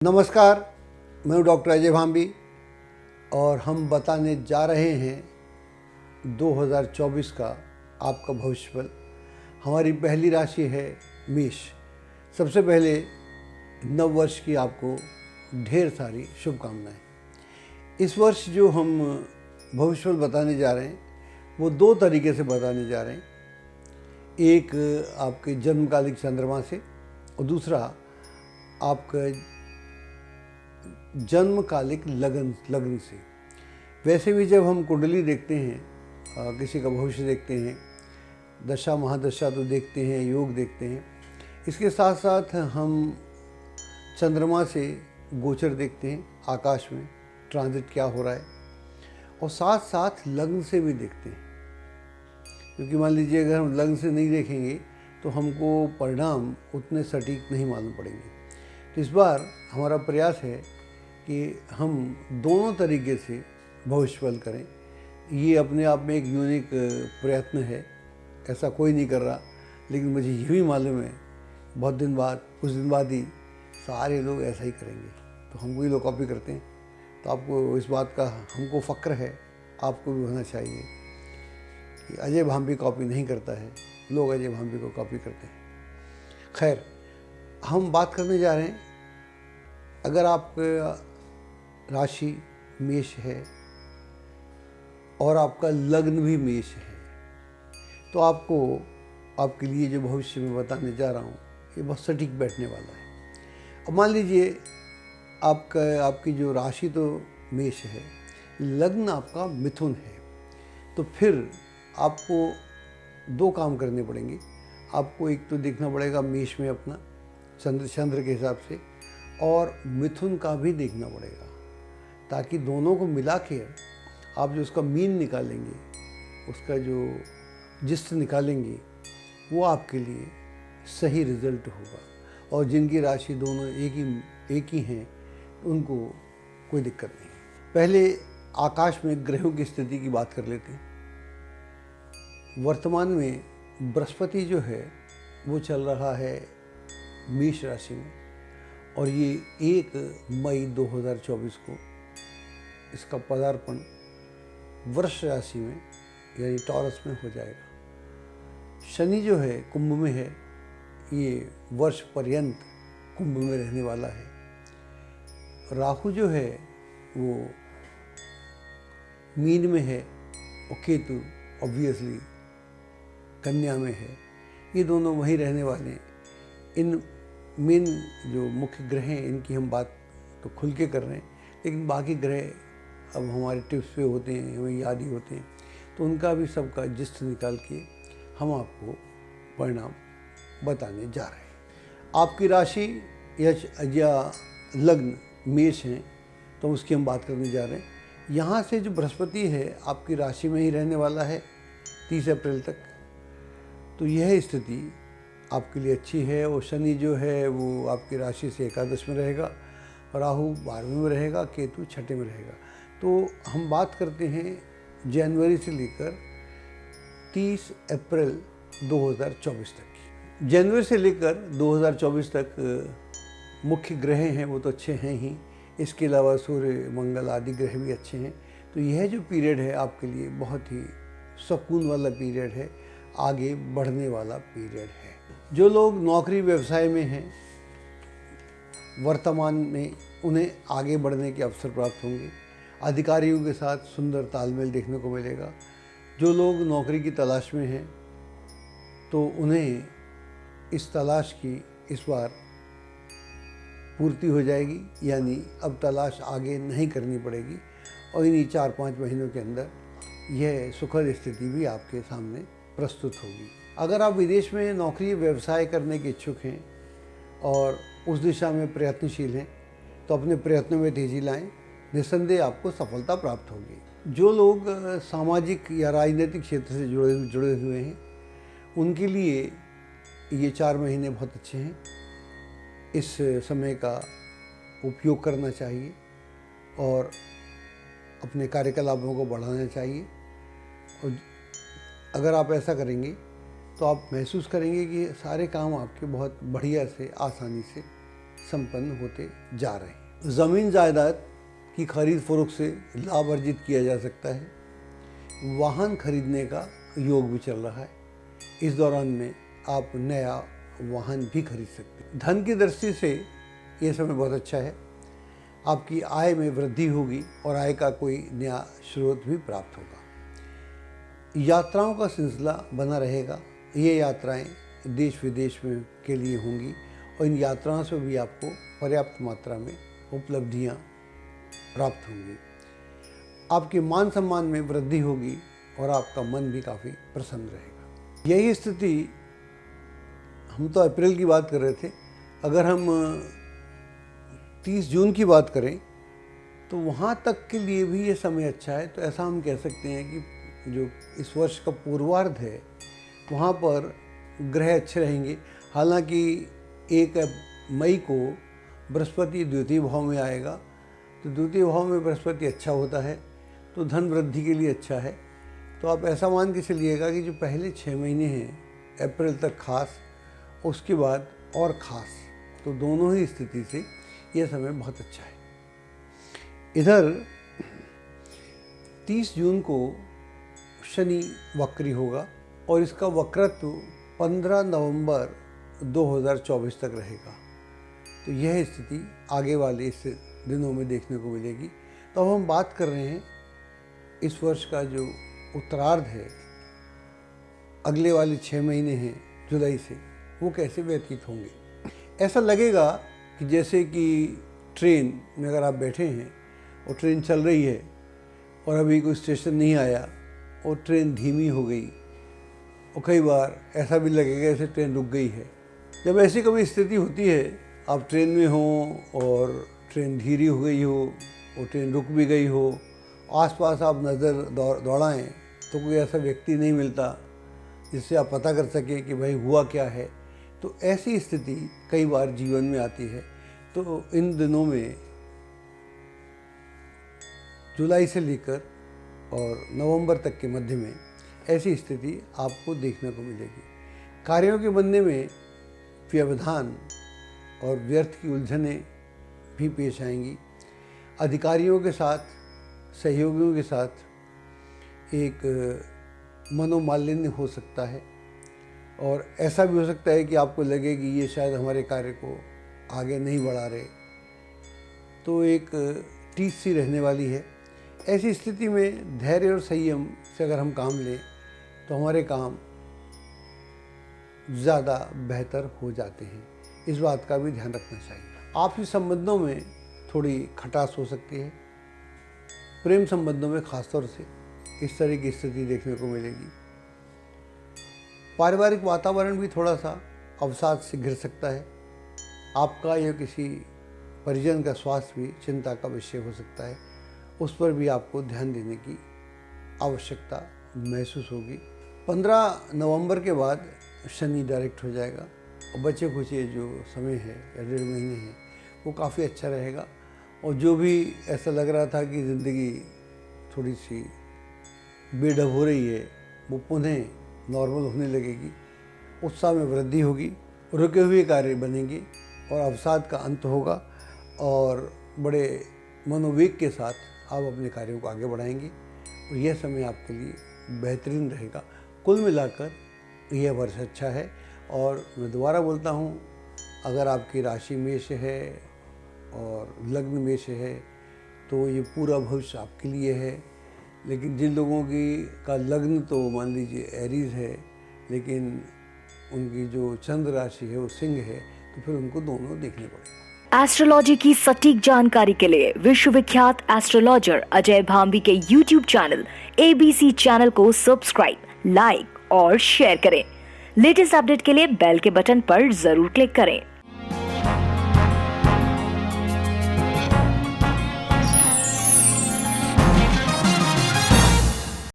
नमस्कार, मैं हूँ डॉक्टर अजय भांबी और हम बताने जा रहे हैं 2024 का आपका भविष्यफल। हमारी पहली राशि है मेष। सबसे पहले नव वर्ष की आपको ढेर सारी शुभकामनाएं। इस वर्ष जो हम भविष्यफल बताने जा रहे हैं वो दो तरीके से बताने जा रहे हैं। एक आपके जन्मकालिक चंद्रमा से और दूसरा आपका जन्मकालिक लग्न से। वैसे भी जब हम कुंडली देखते हैं, किसी का भविष्य देखते हैं, दशा महादशा तो देखते हैं, योग देखते हैं, इसके साथ साथ हम चंद्रमा से गोचर देखते हैं, आकाश में ट्रांजिट क्या हो रहा है, और साथ साथ लग्न से भी देखते हैं। क्योंकि मान लीजिए अगर हम लग्न से नहीं देखेंगे तो हमको परिणाम उतने सटीक नहीं मालूम पड़ेंगे। तो इस बार हमारा प्रयास है कि हम दोनों तरीके से भविष्यफल करें। ये अपने आप में एक यूनिक प्रयत्न है, ऐसा कोई नहीं कर रहा, लेकिन मुझे ये भी मालूम है बहुत दिन बाद, कुछ दिन बाद ही सारे लोग ऐसा ही करेंगे, तो हमको ही लोग कॉपी करते हैं। तो आपको इस बात का हमको फ़क्र है, आपको भी होना चाहिए कि अजय भांबी कॉपी नहीं करता है, लोग अजय भांबी को कॉपी करते हैं। खैर, हम बात करने जा रहे हैं, अगर आपका राशि मेष है और आपका लग्न भी मेष है तो आपको, आपके लिए जो भविष्य में बताने जा रहा हूँ ये बहुत सटीक बैठने वाला है। अब मान लीजिए आपकी जो राशि तो मेष है, लग्न आपका मिथुन है, तो फिर आपको दो काम करने पड़ेंगे। आपको एक तो देखना पड़ेगा मेष में अपना चंद्र के हिसाब से, और मिथुन का भी देखना पड़ेगा, ताकि दोनों को मिला के आप जो उसका मीन निकालेंगे, उसका जो जिस्ट निकालेंगे, वो आपके लिए सही रिजल्ट होगा। और जिनकी राशि दोनों एक ही हैं उनको कोई दिक्कत नहीं। पहले आकाश में ग्रहों की स्थिति की बात कर लेते हैं। वर्तमान में बृहस्पति जो है वो चल रहा है मेष राशि में, और ये 1 मई 2024 को इसका पदार्पण वृष राशि में यानी टॉरस में हो जाएगा। शनि जो है कुंभ में है, ये वर्ष पर्यंत कुंभ में रहने वाला है। राहु जो है वो मीन में है, और केतु ऑब्वियसली कन्या में है। ये दोनों वहीं रहने वाले हैं। इन मेन जो मुख्य ग्रह हैं इनकी हम बात तो खुल के कर रहे हैं, लेकिन बाकी ग्रह अब हमारे टिप्स पे होते हैं, हमें याद ही होते हैं, तो उनका भी सबका जिस्ट निकाल के हम आपको परिणाम बताने जा रहे हैं। आपकी राशि या लग्न मेष हैं तो उसकी हम बात करने जा रहे हैं। यहाँ से जो बृहस्पति है आपकी राशि में ही रहने वाला है 30 अप्रैल तक, तो यह स्थिति आपके लिए अच्छी है। और शनि जो है वो आपकी राशि से एकादश में रहेगा, राहु 12वें में रहेगा, केतु 6ठे में रहेगा। तो हम बात करते हैं जनवरी से लेकर 30 अप्रैल 2024 तक की। जनवरी से लेकर 2024 तक मुख्य ग्रह हैं वो तो अच्छे हैं ही, इसके अलावा सूर्य मंगल आदि ग्रह भी अच्छे हैं। तो यह जो पीरियड है आपके लिए बहुत ही सुकून वाला पीरियड है, आगे बढ़ने वाला पीरियड है। जो लोग नौकरी व्यवसाय में हैं वर्तमान में, उन्हें आगे बढ़ने के अवसर प्राप्त होंगे। अधिकारियों के साथ सुंदर तालमेल देखने को मिलेगा। जो लोग नौकरी की तलाश में हैं तो उन्हें इस तलाश की इस बार पूर्ति हो जाएगी, यानी अब तलाश आगे नहीं करनी पड़ेगी, और इन्हीं 4-5 महीनों के अंदर यह सुखद स्थिति भी आपके सामने प्रस्तुत होगी। अगर आप विदेश में नौकरी व्यवसाय करने के इच्छुक हैं और उस दिशा में प्रयत्नशील हैं तो अपने प्रयत्नों में तेजी लाएं, निस्संदेह आपको सफलता प्राप्त होगी। जो लोग सामाजिक या राजनीतिक क्षेत्र से जुड़े हुए हैं उनके लिए ये 4 महीने बहुत अच्छे हैं। इस समय का उपयोग करना चाहिए और अपने कार्यकलापों को बढ़ाना चाहिए। और अगर आप ऐसा करेंगे तो आप महसूस करेंगे कि सारे काम आपके बहुत बढ़िया से आसानी से संपन्न होते जा रहे हैं। ज़मीन जायदाद की खरीद फरोख्त से लाभ अर्जित किया जा सकता है। वाहन खरीदने का योग भी चल रहा है। इस दौरान में आप नया वाहन भी खरीद सकते हैं। धन की दृष्टि से ये समय बहुत अच्छा है। आपकी आय में वृद्धि होगी और आय का कोई नया स्रोत भी प्राप्त होगा। यात्राओं का सिलसिला बना रहेगा। ये यात्राएं देश विदेश में के लिए होंगी और इन यात्राओं से भी आपको पर्याप्त मात्रा में उपलब्धियां प्राप्त होंगी। आपके मान सम्मान में वृद्धि होगी और आपका मन भी काफ़ी प्रसन्न रहेगा। यही स्थिति, हम तो अप्रैल की बात कर रहे थे, अगर हम 30 जून की बात करें तो वहाँ तक के लिए भी ये समय अच्छा है। तो ऐसा हम कह सकते हैं कि जो इस वर्ष का पूर्वार्ध है वहाँ पर ग्रह अच्छे रहेंगे। हालांकि 1 मई को बृहस्पति द्वितीय भाव में आएगा, तो द्वितीय भाव में बृहस्पति अच्छा होता है तो धन वृद्धि के लिए अच्छा है। तो आप ऐसा मान के चलिएगा कि जो पहले 6 महीने हैं अप्रैल तक खास, उसके बाद और ख़ास, तो दोनों ही स्थिति से यह समय बहुत अच्छा है। इधर 30 जून को शनि वक्री होगा और इसका वक्रत्व 15 नवंबर 2024 तक रहेगा। तो यह स्थिति आगे वाले इस दिनों में देखने को मिलेगी। तो अब हम बात कर रहे हैं इस वर्ष का जो उत्तरार्ध है, अगले वाले 6 महीने हैं जुलाई से, वो कैसे व्यतीत होंगे। ऐसा लगेगा कि जैसे कि ट्रेन में अगर आप बैठे हैं और ट्रेन चल रही है और अभी कोई स्टेशन नहीं आया और ट्रेन धीमी हो गई, और कई बार ऐसा भी लगेगा जैसे ट्रेन रुक गई है। जब ऐसी कभी स्थिति होती है, आप ट्रेन में हो और ट्रेन धीरी हो गई हो और ट्रेन रुक भी गई हो, आसपास आप नज़र दौड़ाएं तो कोई ऐसा व्यक्ति नहीं मिलता जिससे आप पता कर सकें कि भाई हुआ क्या है। तो ऐसी स्थिति कई बार जीवन में आती है। तो इन दिनों में जुलाई से लेकर और नवंबर तक के मध्य में ऐसी स्थिति आपको देखने को मिलेगी। कार्यों के बनने में व्यवधान और व्यर्थ की उलझनें भी पेश आएंगी। अधिकारियों के साथ, सहयोगियों के साथ एक मनोमालिन्य हो सकता है और ऐसा भी हो सकता है कि आपको लगे कि ये शायद हमारे कार्य को आगे नहीं बढ़ा रहे, तो एक टीस सी रहने वाली है। ऐसी स्थिति में धैर्य और संयम से अगर हम काम लें तो हमारे काम ज़्यादा बेहतर हो जाते हैं। इस बात का भी ध्यान रखना चाहिए। आपसी संबंधों में थोड़ी खटास हो सकती है। प्रेम संबंधों में खासतौर से इस तरह की स्थिति देखने को मिलेगी। पारिवारिक वातावरण भी थोड़ा सा अवसाद से घिर सकता है। आपका या किसी परिजन का स्वास्थ्य भी चिंता का विषय हो सकता है। उस पर भी आपको ध्यान देने की आवश्यकता महसूस होगी। 15 नवंबर के बाद शनि डायरेक्ट हो जाएगा और बचे खुचे जो समय है या 1.5 महीने हैं वो काफ़ी अच्छा रहेगा। और जो भी ऐसा लग रहा था कि ज़िंदगी थोड़ी सी बेढब हो रही है, वो पुनः नॉर्मल होने लगेगी। उत्साह में वृद्धि होगी, रुके हुए कार्य बनेंगे और अवसाद का अंत होगा और बड़े मनोवेग के साथ आप अपने कार्यों को आगे बढ़ाएंगे और यह समय आपके लिए बेहतरीन रहेगा। कुल मिलाकर यह वर्ष अच्छा है। और मैं दोबारा बोलता हूँ, अगर आपकी राशि मेष है और लग्न मेष है तो ये पूरा भविष्य आपके लिए है। लेकिन जिन लोगों का लग्न तो मान लीजिए एरीज है, लेकिन उनकी जो चंद्र राशि है वो सिंह है, तो फिर उनको दोनों देखने पड़ेंगे। एस्ट्रोलॉजी की सटीक जानकारी के लिए विश्वविख्यात एस्ट्रोलॉजर अजय भांबी के YouTube चैनल ABC चैनल को सब्सक्राइब, लाइक और शेयर करें। लेटेस्ट अपडेट के लिए बेल के बटन पर जरूर क्लिक करें।